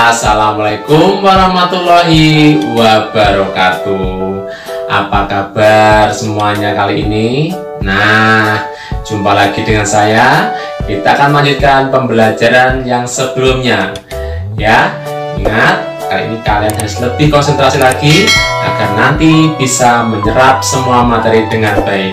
Assalamualaikum warahmatullahi wabarakatuh. Apa kabar semuanya kali ini? Nah, jumpa lagi dengan saya. Kita akan melanjutkan pembelajaran yang sebelumnya. Ya, ingat, kali ini kalian harus lebih konsentrasi lagi agar nanti bisa menyerap semua materi dengan baik.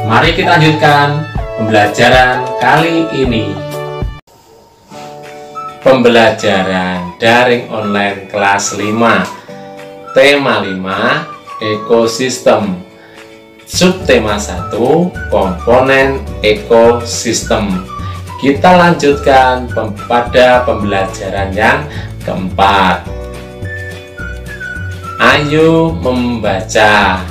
Mari kita lanjutkan pembelajaran kali ini. Pembelajaran daring online kelas 5, tema 5, ekosistem. Subtema 1, komponen ekosistem. Kita lanjutkan pada pembelajaran yang keempat. Ayo membaca.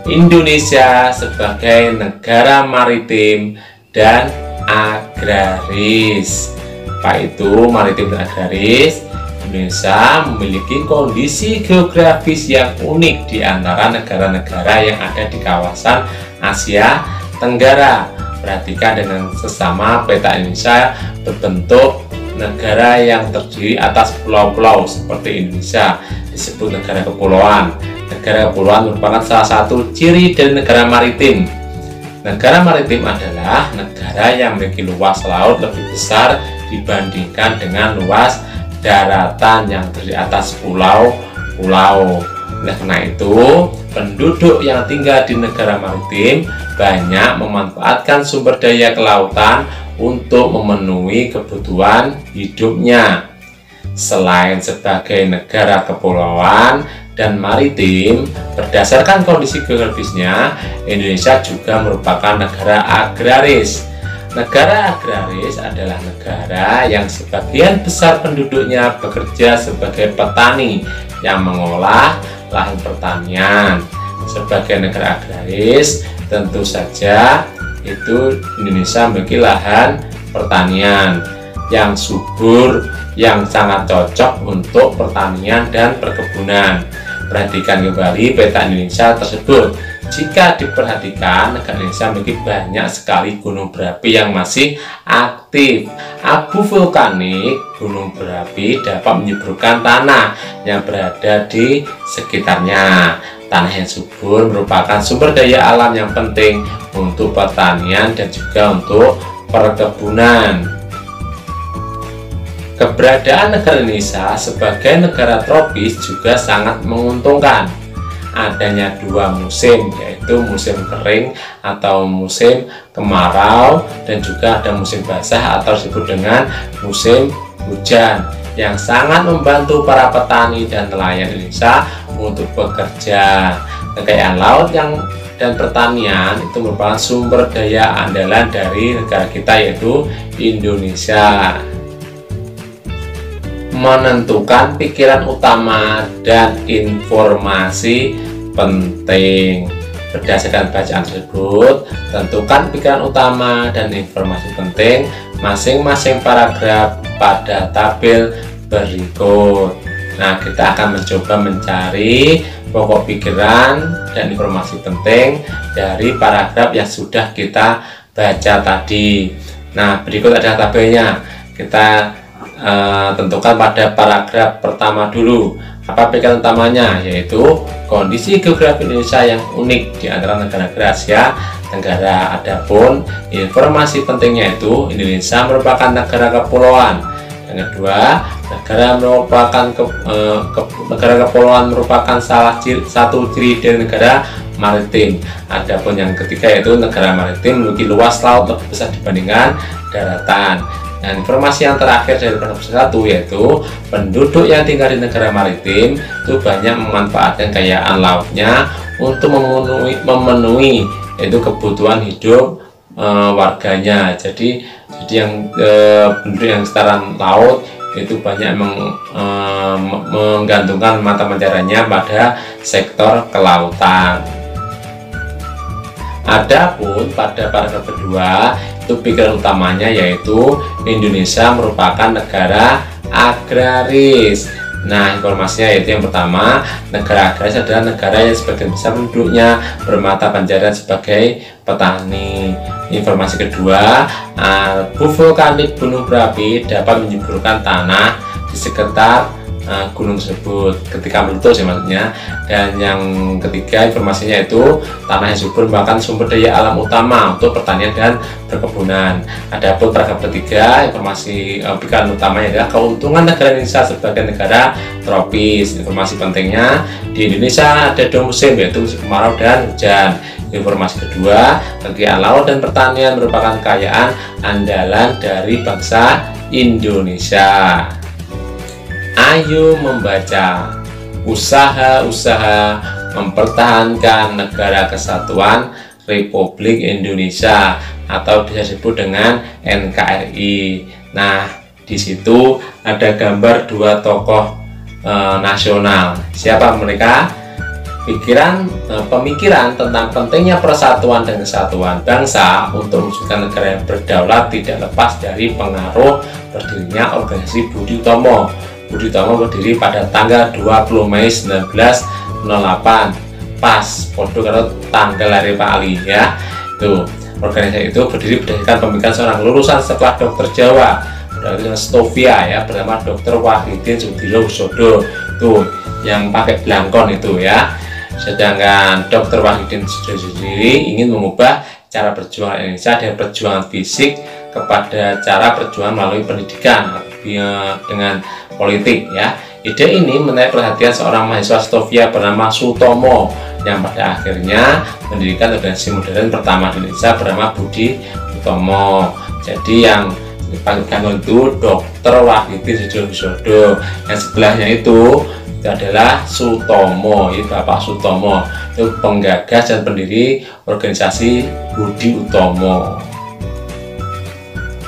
Indonesia sebagai negara maritim dan agraris. Apa itu maritim dan agraris? Indonesia memiliki kondisi geografis yang unik di antara negara-negara yang ada di kawasan Asia Tenggara. Perhatikan dengan sesama peta Indonesia berbentuk negara yang terdiri atas pulau-pulau seperti Indonesia, disebut negara kepulauan. Negara kepulauan merupakan salah satu ciri dari negara maritim. Negara maritim adalah negara yang memiliki luas laut lebih besar dibandingkan dengan luas daratan yang terdiri atas pulau-pulau. Oleh karena itu, penduduk yang tinggal di negara maritim banyak memanfaatkan sumber daya kelautan untuk memenuhi kebutuhan hidupnya. Selain sebagai negara kepulauan dan maritim, berdasarkan kondisi geografisnya, Indonesia juga merupakan negara agraris. Negara agraris adalah negara yang sebagian besar penduduknya bekerja sebagai petani yang mengolah lahan pertanian. Sebagai negara agraris, tentu saja itu Indonesia memiliki lahan pertanian yang subur, yang sangat cocok untuk pertanian dan perkebunan. Perhatikan kembali peta Indonesia tersebut. Jika diperhatikan, negara Indonesia memiliki banyak sekali gunung berapi yang masih aktif. Abu vulkanik gunung berapi dapat menyuburkan tanah yang berada di sekitarnya. Tanah yang subur merupakan sumber daya alam yang penting untuk pertanian dan juga untuk perkebunan. Keberadaan negara Indonesia sebagai negara tropis juga sangat menguntungkan. Adanya dua musim, yaitu musim kering atau musim kemarau, dan juga ada musim basah atau disebut dengan musim hujan, yang sangat membantu para petani dan nelayan Indonesia untuk bekerja. Kekayaan laut dan pertanian itu merupakan sumber daya andalan dari negara kita, yaitu Indonesia. Menentukan pikiran utama dan informasi penting. Berdasarkan bacaan tersebut, tentukan pikiran utama dan informasi penting masing-masing paragraf pada tabel berikut. Nah, kita akan mencoba mencari pokok pikiran dan informasi penting dari paragraf yang sudah kita baca tadi. Nah, berikut adalah tabelnya. Kita tentukan pada paragraf pertama dulu. Apa pikiran utamanya? Yaitu kondisi geografi Indonesia yang unik di antara negara-negara Asia Tenggara. Adapun informasi pentingnya itu Indonesia merupakan negara kepulauan. Yang kedua, negara kepulauan merupakan salah satu ciri dari negara maritim. Adapun yang ketiga yaitu negara maritim memiliki luas laut lebih besar dibandingkan daratan. Dan informasi yang terakhir dari paragraf 1 yaitu penduduk yang tinggal di negara maritim itu banyak memanfaatkan kekayaan lautnya untuk memenuhi yaitu kebutuhan hidup warganya. Jadi yang penduduk yang sekitaran laut itu banyak menggantungkan mata pencahariannya pada sektor kelautan. Adapun pada paragraf kedua itu pikiran utamanya yaitu Indonesia merupakan negara agraris. Nah, informasinya yaitu yang pertama, negara agraris adalah negara yang sebagian besar penduduknya bermata pencaharian sebagai petani. Informasi kedua, abu vulkanik gunung berapi dapat menyuburkan tanah di sekitar gunung tersebut ketika meletus ya maksudnya. Dan yang ketiga informasinya itu tanah yang subur merupakan sumber daya alam utama untuk pertanian dan perkebunan. Adapun paragraf ketiga, informasi pikiran utamanya adalah keuntungan negara Indonesia sebagai negara tropis. Informasi pentingnya, di Indonesia ada dua musim, yaitu musim kemarau dan hujan. Informasi kedua, kekayaan laut dan pertanian merupakan kekayaan andalan dari bangsa Indonesia. Ayo membaca. Usaha-usaha mempertahankan Negara Kesatuan Republik Indonesia atau disebut dengan NKRI. Nah, di situ ada gambar dua tokoh nasional. Siapa mereka? Pemikiran tentang pentingnya persatuan dan kesatuan bangsa untuk mewujudkan negara yang berdaulat tidak lepas dari pengaruh berdirinya organisasi Budi Utomo. Budi Utomo berdiri pada tanggal 20 Mei 1908, pas podo karo tanggal lahir Pak Ali ya. Tuh, organisasi itu berdiri berdasarkan pemikiran seorang lulusan sekolah dokter Jawa bernama Stovia ya, bernama Dr. Wahidin Sudirohusodo. Tuh, yang pakai belangkon itu ya. Sedangkan Dr. Wahidin Sudirohusodo ingin mengubah cara perjuangan Indonesia dari perjuangan fisik kepada cara perjuangan melalui pendidikan dengan politik ya. Ide ini menarik perhatian seorang mahasiswa Stovia bernama Sutomo yang pada akhirnya mendirikan organisasi modern pertama di Indonesia bernama Budi Utomo. Jadi yang dipanggilkan itu Dr. Wahidin Sudirohusodo. Yang sebelahnya itu adalah Sutomo, ini Bapak Sutomo, itu penggagas dan pendiri organisasi Budi Utomo.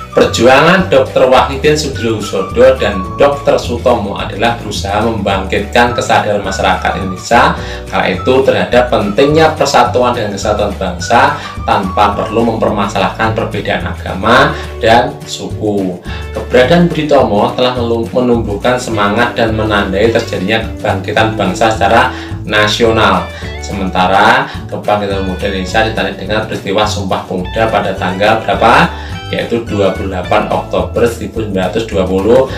Perjuangan Dr. Wahidin Sudirohusodo dan Dr. Sutomo adalah berusaha membangkitkan kesadaran masyarakat Indonesia kala itu terhadap pentingnya persatuan dan kesatuan bangsa tanpa perlu mempermasalahkan perbedaan agama dan suku. Keberadaan Budi Utomo telah menumbuhkan semangat dan menandai terjadinya kebangkitan bangsa secara nasional. Sementara kebangkitan pemuda Indonesia ditandai dengan peristiwa Sumpah Pemuda pada tanggal berapa? Yaitu 28 Oktober 1928.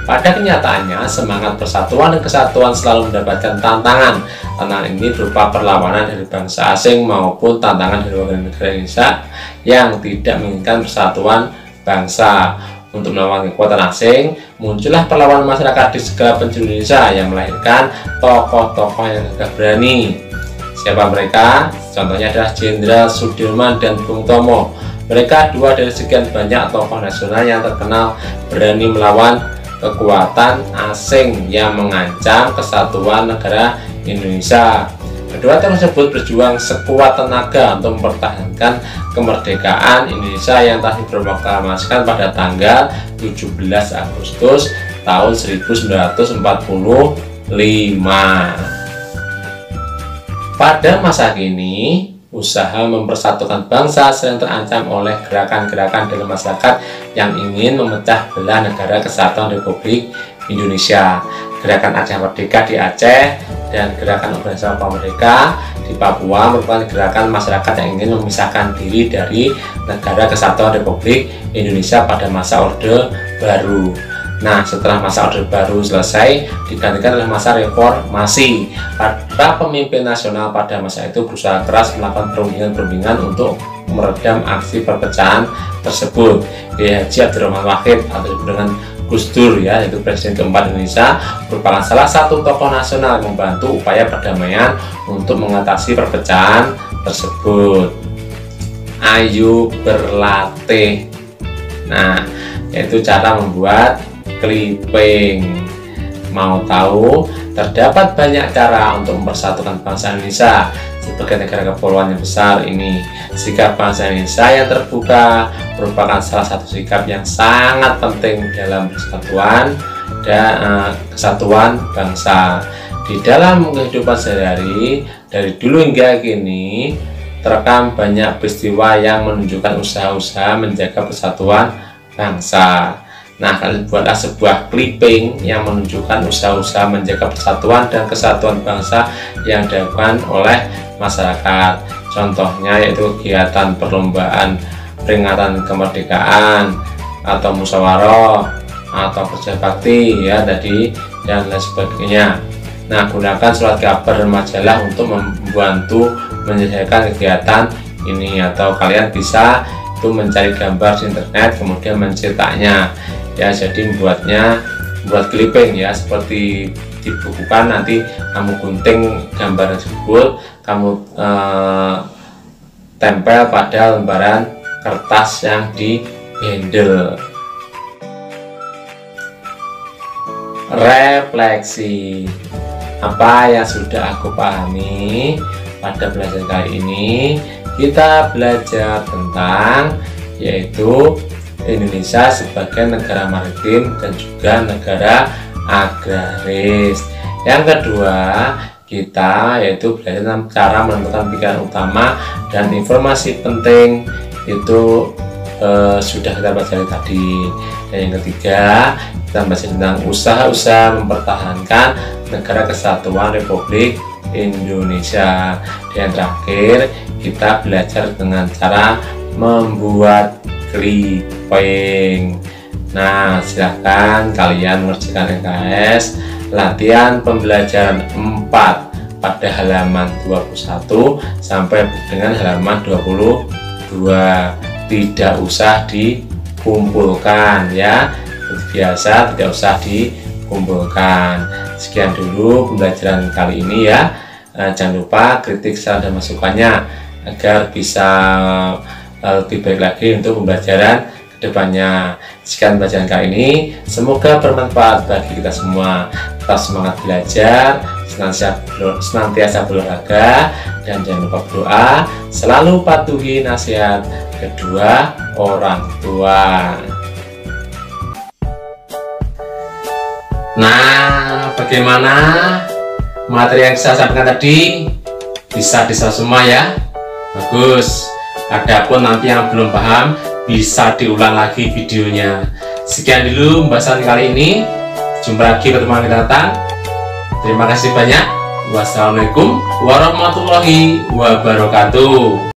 Pada kenyataannya, semangat persatuan dan kesatuan selalu mendapatkan tantangan. Tantangan ini berupa perlawanan dari bangsa asing maupun tantangan dari warga negara Indonesia yang tidak menginginkan persatuan bangsa. Untuk melawan kekuatan asing, muncullah perlawanan masyarakat di segala penjuru Indonesia yang melahirkan tokoh-tokoh yang gagah berani. Siapa mereka? Contohnya adalah Jenderal Sudirman dan Bung Tomo. Mereka dua dari sekian banyak tokoh nasional yang terkenal berani melawan kekuatan asing yang mengancam kesatuan negara Indonesia. Kedua tokoh tersebut berjuang sekuat tenaga untuk mempertahankan kemerdekaan Indonesia yang telah diproklamasikan pada tanggal 17 Agustus tahun 1945. Pada masa kini, usaha mempersatukan bangsa sering terancam oleh gerakan-gerakan dalam masyarakat yang ingin memecah belah negara kesatuan Republik Indonesia. Gerakan Aceh Merdeka di Aceh dan gerakan organisasi Merdeka di Papua merupakan gerakan masyarakat yang ingin memisahkan diri dari negara kesatuan Republik Indonesia pada masa Orde Baru. Nah, setelah masa Orde Baru selesai, digantikan oleh masa reformasi. Para pemimpin nasional pada masa itu berusaha keras melakukan perundingan-perundingan untuk meredam aksi perpecahan tersebut. Kiai Haji Abdurrahman Wahid atau disebut dengan Gus Dur ya, yaitu Presiden keempat Indonesia, merupakan salah satu tokoh nasional yang membantu upaya perdamaian untuk mengatasi perpecahan tersebut. Ayo berlatih. Nah, yaitu cara membuat clipping. Mau tahu? Terdapat banyak cara untuk mempersatukan bangsa Indonesia sebagai negara kepulauan yang besar ini. Sikap bangsa Indonesia yang terbuka merupakan salah satu sikap yang sangat penting dalam persatuan dan kesatuan bangsa. Di dalam kehidupan sehari-hari dari dulu hingga kini terekam banyak peristiwa yang menunjukkan usaha-usaha menjaga persatuan bangsa. Nah, kalian buatlah sebuah clipping yang menunjukkan usaha-usaha menjaga persatuan dan kesatuan bangsa yang dilakukan oleh masyarakat. Contohnya yaitu kegiatan perlombaan peringatan kemerdekaan atau musyawarah, atau kerja bakti ya tadi dan lain sebagainya. Nah, gunakan surat kabar dan majalah untuk membantu menyelesaikan kegiatan ini, atau kalian bisa itu mencari gambar di internet kemudian mencetaknya ya. Jadi buat clipping ya, seperti dibukukan, nanti kamu gunting gambar tersebut, kamu tempel pada lembaran kertas yang di handle. Refleksi. Apa yang sudah aku pahami pada pelajaran kali ini? Kita belajar tentang yaitu Indonesia sebagai negara maritim dan juga negara agraris. Yang kedua, kita yaitu belajar tentang cara menentukan pikiran utama dan informasi penting, itu sudah kita pelajari tadi. Dan yang ketiga, kita belajar tentang usaha-usaha mempertahankan negara kesatuan Republik Indonesia. Dan yang terakhir, kita belajar dengan cara membuat clipping. Nah, silahkan kalian mengerjakan LKS latihan pembelajaran 4 pada halaman 21 sampai dengan halaman 22. Tidak usah dikumpulkan ya, biasa tidak usah dikumpulkan. Sekian dulu pembelajaran kali ini ya. Jangan lupa kritik, saran dan masukannya agar bisa lebih baik lagi untuk pembelajaran kedepannya. Sekian pembelajaran kali ini, semoga bermanfaat bagi kita semua. Tetap semangat belajar, senantiasa berolahraga, dan jangan lupa berdoa. Selalu patuhi nasihat kedua orang tua. Nah, bagaimana materi yang saya sampaikan tadi? Bisa diserap semua ya? Bagus. Adapun nanti yang belum paham, bisa diulang lagi videonya. Sekian dulu pembahasan kali ini. Jumpa lagi pertemuan kita datang. Terima kasih banyak. Wassalamualaikum warahmatullahi wabarakatuh.